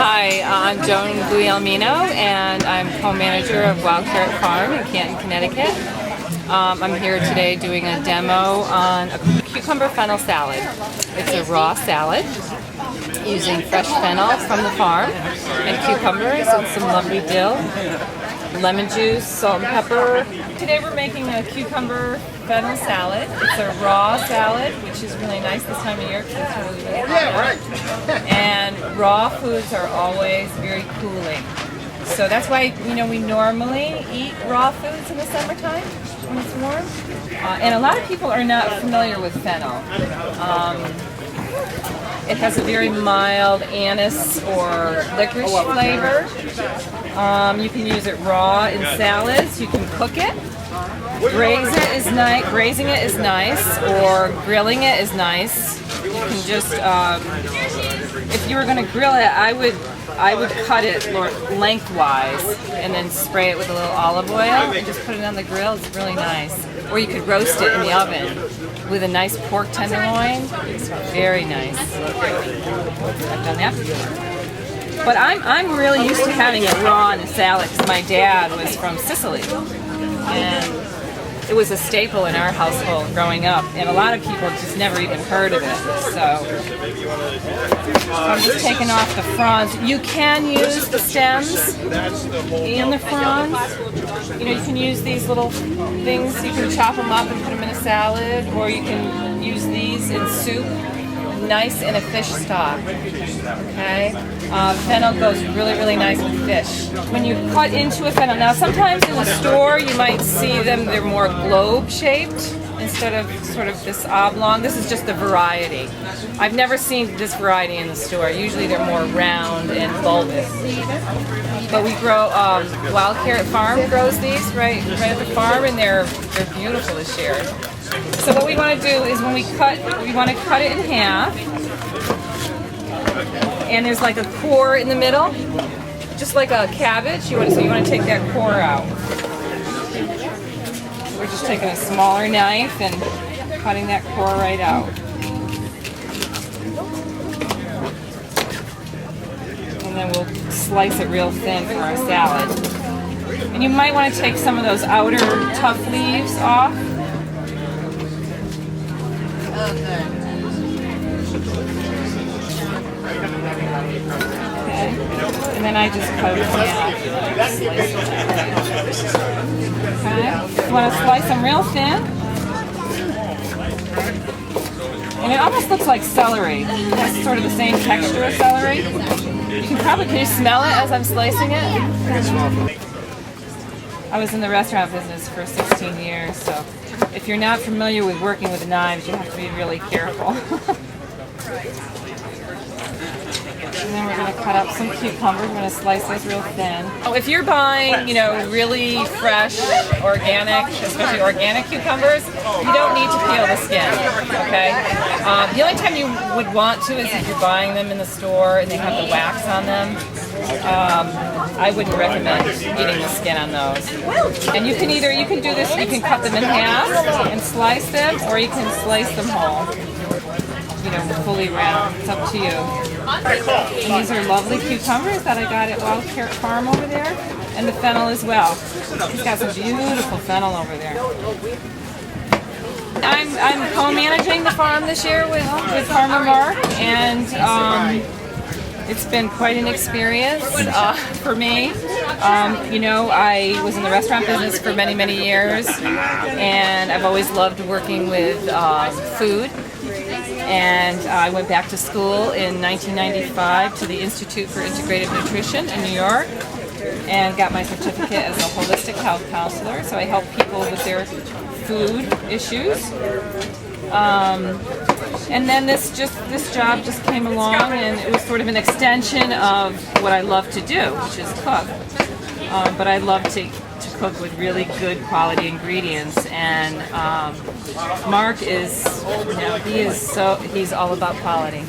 Hi, I'm Joanie Guglielmino, and I'm co-manager of Wild Carrot Farm in Canton, Connecticut. I'm here today doing a demo on a cucumber fennel salad. It's a raw salad using fresh fennel from the farm and cucumbers and some lovely dill, lemon juice, salt and pepper. Today we're making a cucumber fennel salad. It's a raw salad, which is really nice this time of year because it's really hot. And raw foods are always very cooling. So that's why, we normally eat raw foods in the summertime when it's warm. And a lot of people are not familiar with fennel. It has a very mild anise or licorice flavor. You can use it raw in salads. You can cook it. Braising it is nice, or grilling it is nice. You can just, if you were going to grill it, I would cut it lengthwise and then spray it with a little olive oil and just put it on the grill. It's really nice. Or you could roast it in the oven with a nice pork tenderloin. It's very nice. I've done that before. But I'm really used to having it raw in a salad because my dad was from Sicily. And it was a staple in our household growing up, and a lot of people just never even heard of it. So I'm just taking off the fronds. You can use the stems and the fronds. You can use these little things. You can chop them up and put them in a salad, or you can use these in soup. Nice in a fish stock. Okay, fennel goes really nice with fish. When you cut into a fennel, now sometimes in the store you might see them; they're more globe shaped instead of sort of this oblong. This is just the variety. I've never seen this variety in the store. Usually they're more round and bulbous. But we grow Wild Carrot Farm grows these right at the farm, and they're beautiful this year. So what we want to do is when we want to cut it in half, and there's like a core in the middle, just like a cabbage. So you want to take that core out. We're just taking a smaller knife and cutting that core right out. And then we'll slice it real thin for our salad. And you might want to take some of those outer tough leaves off. Okay. And then I just cut it in half. Okay. You want to slice them real thin. And it almost looks like celery. It's sort of the same texture as celery. Can you smell it as I'm slicing it? I was in the restaurant business for 16 years, so if you're not familiar with working with knives, you have to be really careful. And then we're going to cut up some cucumbers. We're going to slice those real thin. If you're buying, really fresh, organic, especially organic cucumbers, you don't need to peel the skin, okay? The only time you would want to is if you're buying them in the store and they have the wax on them. I wouldn't recommend eating the skin on those. And you can do this, you can cut them in half and slice them, or you can slice them whole, fully round. It's up to you. And these are lovely cucumbers that I got at Wild Carrot Farm over there, and the fennel as well. He's got some beautiful fennel over there. I'm co-managing the farm this year with Farmer Mark, and it's been quite an experience for me. I was in the restaurant business for many years, and I've always loved working with food. And I went back to school in 1995 to the Institute for Integrative Nutrition in New York and got my certificate as a holistic health counselor. So I help people with their food issues. And then this job just came along, and it was sort of an extension of what I love to do, which is cook. But I love to cook with really good quality ingredients, and Mark is, he's all about quality,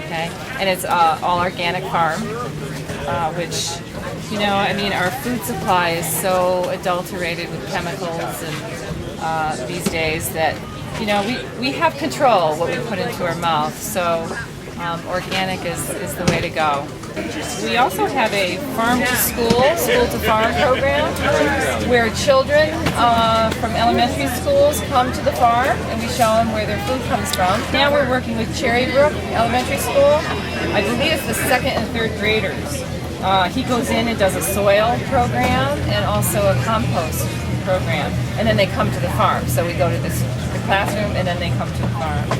okay? And it's all organic farm, which, our food supply is so adulterated with chemicals and these days that we have control what we put into our mouth, so organic is the way to go. We also have a farm to school, school to farm program where children from elementary schools come to the farm and we show them where their food comes from. Now we're working with Cherry Brook Elementary School. I believe it's the second and third graders. He goes in and does a soil program and also a compost program. And then they come to the farm. So we go to the classroom and then they come to the farm.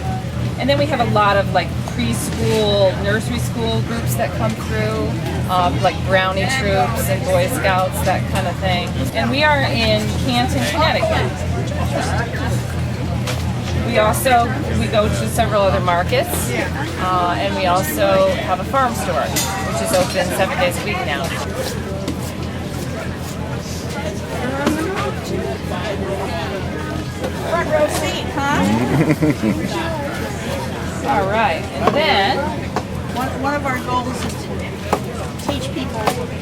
And then we have a lot of like preschool, nursery school groups that come through, like brownie troops and Boy Scouts, that kind of thing. And we are in Canton, Connecticut. We go to several other markets, and we also have a farm store, which is open 7 days a week now. Front row seat, huh? All right, and then one of our goals is to teach people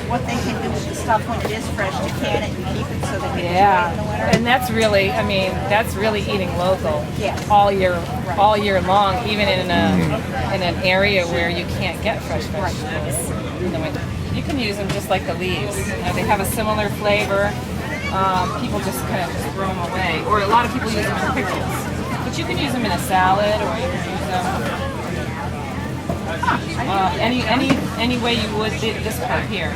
what they can do with the stuff when it is fresh, to can it and keep it so they can enjoy it in the winter. And that's really, I mean, that's really eating local. Yes. all year long, even in an area where you can't get fresh vegetables in the winter. You can use them just like the leaves. You know, they have a similar flavor. People just kind of throw them away, or a lot of people use them in pickles. But you can use them in a salad, or you can use them any way you would this part here.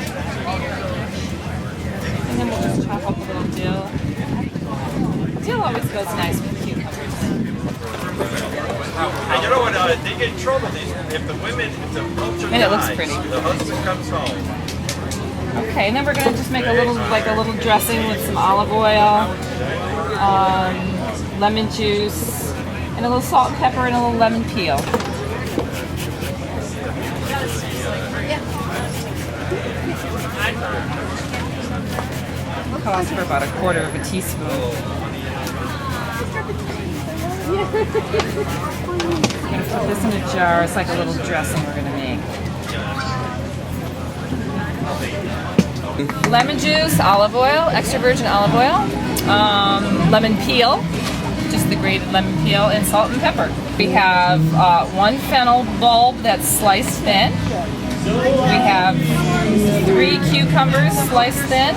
And then we'll just chop up a little dill. Dill always goes nice with cucumbers. And you know what? They get in trouble if the culture And it looks dies, pretty. the husband comes home. Okay, and then we're gonna just make a little dressing with some olive oil, lemon juice, and a little salt and pepper and a little lemon peel. Calls for about 1/4 of a teaspoon. We're gonna put this in a jar. It's like a little dressing we're gonna make. Lemon juice, olive oil, extra virgin olive oil, lemon peel, just the grated lemon peel, and salt and pepper. We have 1 fennel bulb that's sliced thin. We have 3 cucumbers sliced thin.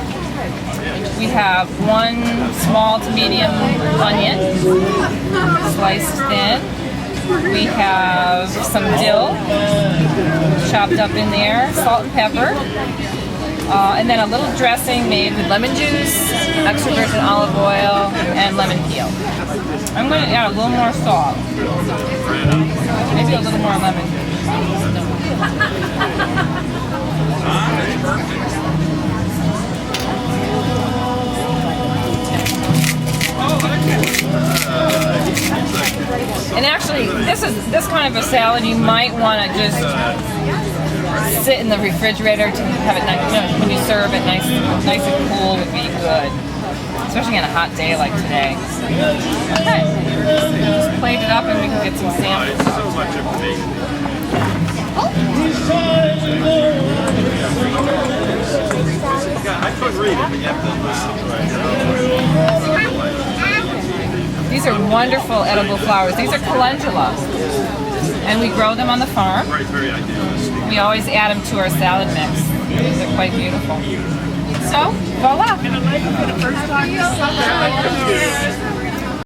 We have 1 small to medium onion sliced thin. We have some dill chopped up in there, salt and pepper. And then a little dressing made with lemon juice, extra virgin olive oil, and lemon peel. I'm going to add a little more salt. Maybe a little more lemon. And actually, this kind of a salad you might want to just sit in the refrigerator to have it nice. You know, when you serve it, nice and cool would be good, especially on a hot day like today. Okay, just plate it up and we can get some samples. I couldn't read it, but you have to. These are wonderful edible flowers. These are calendula, and we grow them on the farm. Very ideal. We always add them to our salad mix. They're quite beautiful. So, voila!